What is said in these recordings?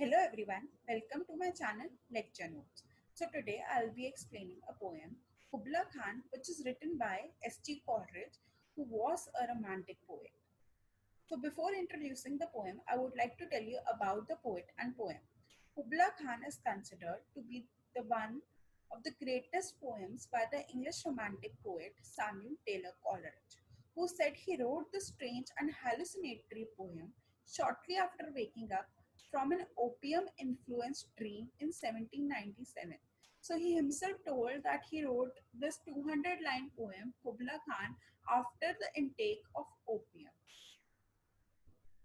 Hello everyone, welcome to my channel Lecture Notes. So today I'll be explaining a poem, Kubla Khan, which is written by S.T. Coleridge, who was a romantic poet. So before introducing the poem, I would like to tell you about the poet and poem. Kubla Khan is considered to be the one of the greatest poems by the English romantic poet Samuel Taylor Coleridge, who said he wrote the strange and hallucinatory poem shortly after waking up from an opium influenced dream in 1797. So he himself told that he wrote this 200-line poem, Kubla Khan, after the intake of opium.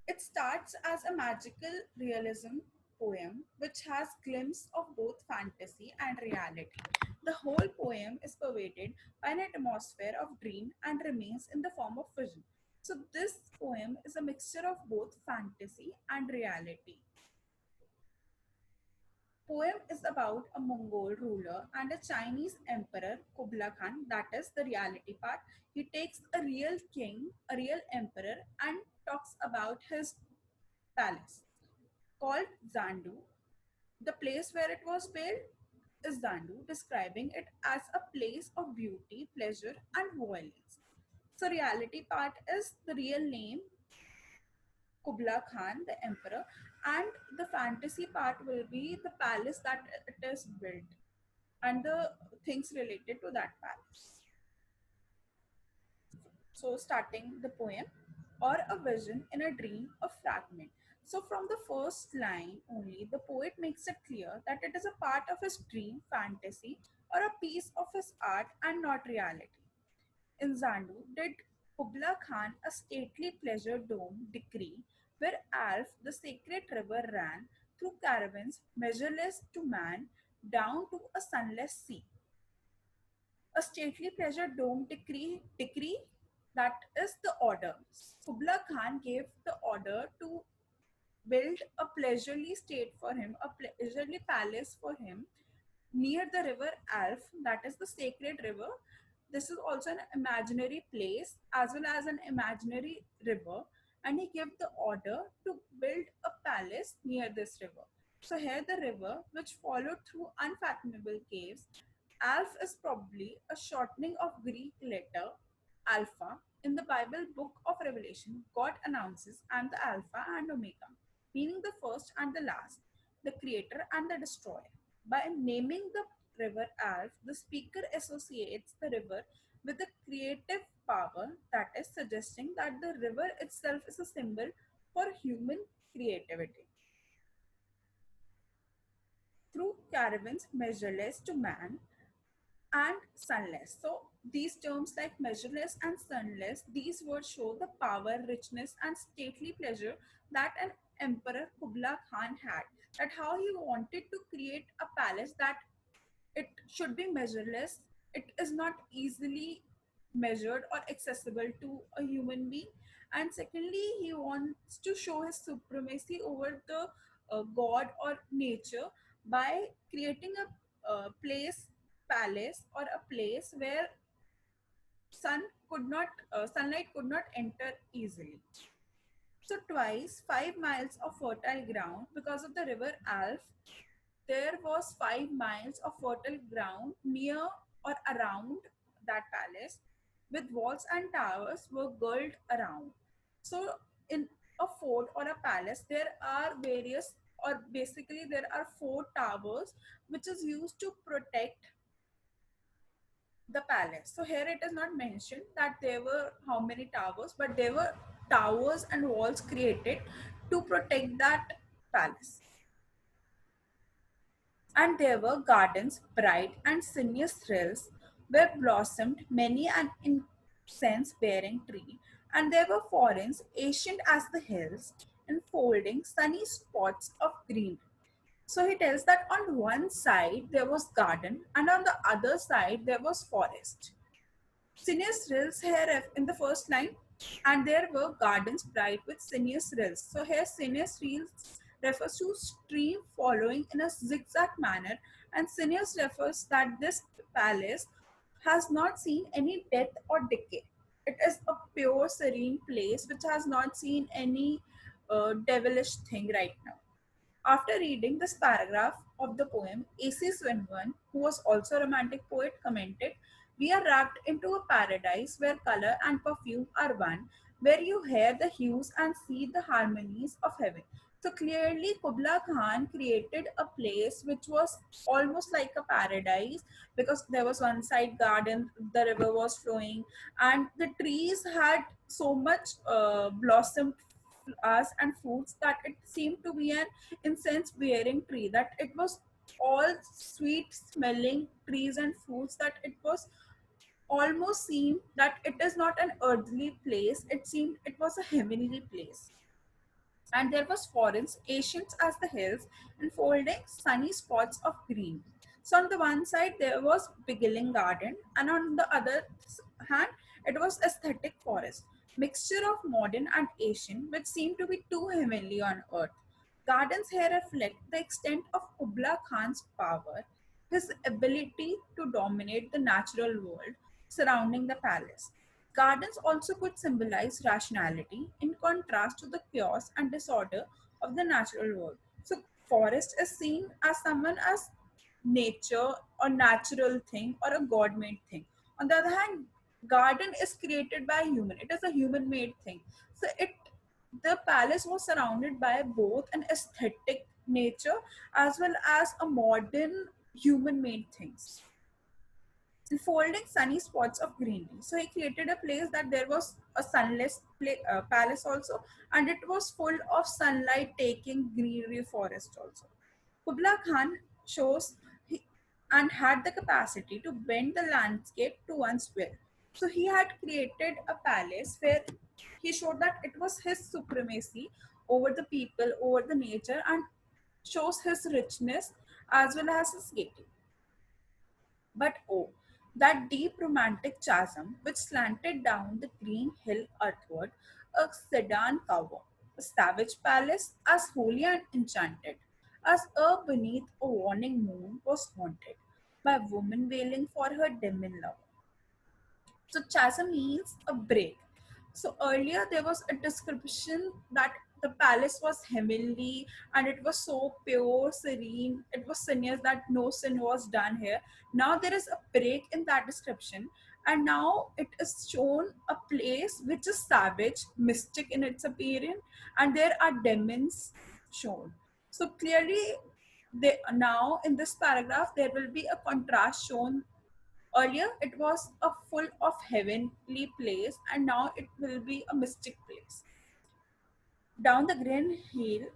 It starts as a magical realism poem which has glimpses of both fantasy and reality. The whole poem is pervaded by an atmosphere of dream and remains in the form of vision. So this poem is a mixture of both fantasy and reality. Poem is about a Mongol ruler and a Chinese emperor, Kubla Khan. That is the reality part. He takes a real king, a real emperor, and talks about his palace called Zandu. The place where it was built is Zandu, describing it as a place of beauty, pleasure, and violence. So, reality part is the real name Kubla Khan, the emperor, and the fantasy part will be the palace that it is built and the things related to that palace. So, starting the poem, or a vision in a dream, a fragment. So, from the first line only, the poet makes it clear that it is a part of his dream, fantasy, or a piece of his art and not reality. In Zandu, did Kubla Khan a stately pleasure dome decree where Alf, the sacred river, ran through caravans measureless to man down to a sunless sea. A stately pleasure dome decree that is the order. Kubla Khan gave the order to build a leisurely state for him, a leisurely palace for him near the river Alf, that is the sacred river. This is also an imaginary place as well as an imaginary river, and he gave the order to build a palace near this river. So here the river, which followed through unfathomable caves, Alf is probably a shortening of Greek letter Alpha. In the Bible book of Revelation, God announces I'm the Alpha and Omega, meaning the first and the last, the creator and the destroyer. By naming the river Alf, the speaker associates the river with the creative power, that is, suggesting that the river itself is a symbol for human creativity. Through caravans measureless to man, and sunless. So these terms like measureless and sunless, these words show the power, richness, and stately pleasure that an emperor Kubla Khan had. That how he wanted to create a palace that it should be measureless. It is not easily measured or accessible to a human being. And secondly, he wants to show his supremacy over the god or nature by creating a place, palace, or a place where sunlight could not enter easily. So twice 5 miles of fertile ground because of the river Alf. There was 5 miles of fertile ground near or around that palace, with walls and towers were girded around. So in a fort or a palace, there are various, or basically there are four towers which is used to protect the palace. So here it is not mentioned that there were how many towers, but there were towers and walls created to protect that palace. And there were gardens bright and sinuous hills where blossomed many an incense-bearing tree, and there were forests ancient as the hills, enfolding sunny spots of green. So he tells that on one side there was garden, and on the other side there was forest. Sinuous rills here in the first line, and there were gardens bright with sinuous rills. So here sinuous rills refers to stream following in a zigzag manner, and sinuous refers that this palace has not seen any death or decay. It is a pure serene place which has not seen any devilish thing right now. After reading this paragraph of the poem, A.C. Swinburne, who was also a romantic poet, commented, "We are wrapped into a paradise where color and perfume are one, where you hear the hues and see the harmonies of heaven." So clearly, Kubla Khan created a place which was almost like a paradise, because there was one side garden, the river was flowing, and the trees had so much blossomed flowers and fruits that it seemed to be an incense bearing tree, that it was all sweet smelling trees and fruits, that it was almost seemed that it is not an earthly place, it seemed it was a heavenly place. And there was forests, ancient as the hills, enfolding sunny spots of green. So on the one side there was beguiling garden, and on the other hand it was aesthetic forest, mixture of modern and ancient, which seemed to be too heavenly on earth. Gardens here reflect the extent of Kubla Khan's power, his ability to dominate the natural world surrounding the palace. Gardens also could symbolize rationality in contrast to the chaos and disorder of the natural world. So, forest is seen as someone as nature or natural thing or a god-made thing. On the other hand, garden is created by a human. It is a human-made thing. So, the palace was surrounded by both an aesthetic nature as well as a modern human-made things, enfolding sunny spots of greenery. So he created a place that there was a palace also, and it was full of sunlight taking greenery forest also. Kubla Khan shows he, and had the capacity to bend the landscape to one's will. So he had created a palace where he showed that it was his supremacy over the people, over the nature, and shows his richness as well as his gaiety. But oh, that deep romantic chasm which slanted down the green hill earthward, a sedan cover, a savage palace as holy and enchanted, as beneath a warning moon was haunted by woman wailing for her demon lover. So chasm means a break. So earlier there was a description that the palace was heavenly and it was so pure, serene. It was sinless, that no sin was done here. Now there is a break in that description, and now it is shown a place which is savage, mystic in its appearance, and there are demons shown. So clearly, now in this paragraph there will be a contrast shown. Earlier, it was a full of heavenly place, and now it will be a mystic place. Down the green hill,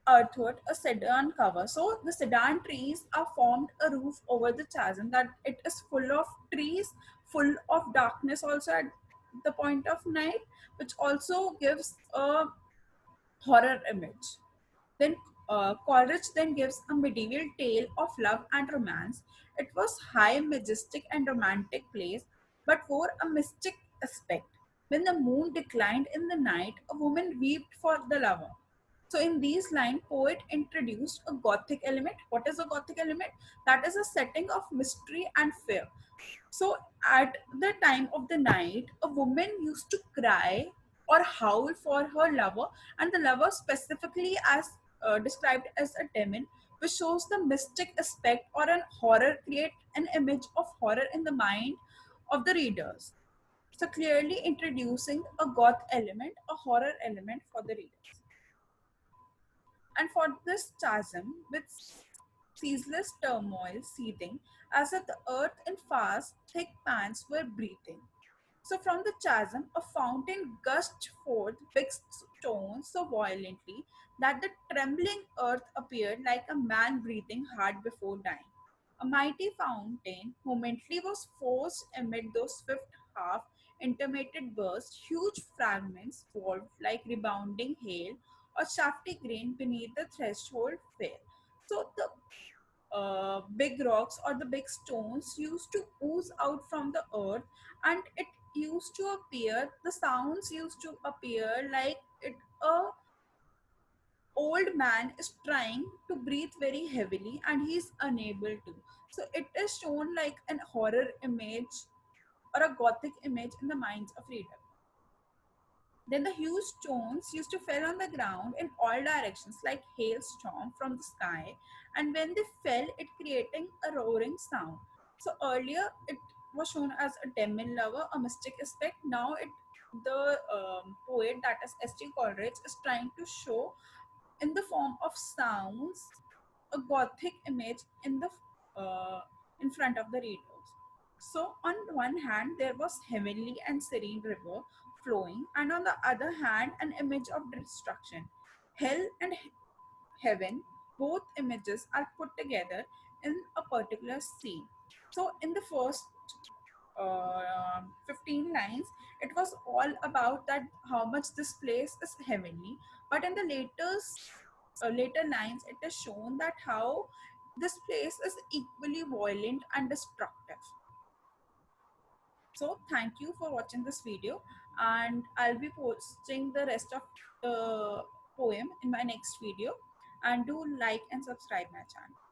earthward, a sedan cover. So the sedan trees are formed a roof over the chasm, that it is full of trees, full of darkness also at the point of night, which also gives a horror image. Then Coleridge then gives a medieval tale of love and romance. It was high, majestic, and romantic place, but wore a mystic aspect. When the moon declined in the night, a woman wept for the lover. So in these lines, poet introduced a gothic element. What is a gothic element? That is a setting of mystery and fear. So at the time of the night, a woman used to cry or howl for her lover, and the lover specifically as described as a demon, which shows the mystic aspect or an horror, create an image of horror in the mind of the readers. So clearly introducing a goth element, a horror element for the readers. And for this chasm with ceaseless turmoil seething, as if the earth in fast, thick pants were breathing. So from the chasm, a fountain gushed forth big stones so violently that the trembling earth appeared like a man breathing hard before dying. A mighty fountain momently was forced amid those swift half intermittent bursts, huge fragments fall like rebounding hail, or shafty grain beneath the threshold fell. So the big rocks or the big stones used to ooze out from the earth, and it used to appear, the sounds used to appear like it a old man is trying to breathe very heavily and he is unable to. So it is shown like an horror image or a gothic image in the minds of reader. Then the huge stones used to fall on the ground in all directions like hailstorm from the sky, and when they fell, it creating a roaring sound. So earlier it was shown as a demon lover, a mystic aspect. Now it the poet, that is S.T. Coleridge, is trying to show in the form of sounds a gothic image uh, in front of the readers. So on one hand there was heavenly and serene river flowing, and on the other hand an image of destruction. Hell and heaven, both images are put together in a particular scene. So in the first 15 lines, it was all about that how much this place is heavenly, but in the later lines it is shown that how this place is equally violent and destructive. So thank you for watching this video, and I'll be posting the rest of the poem in my next video, and do like and subscribe my channel.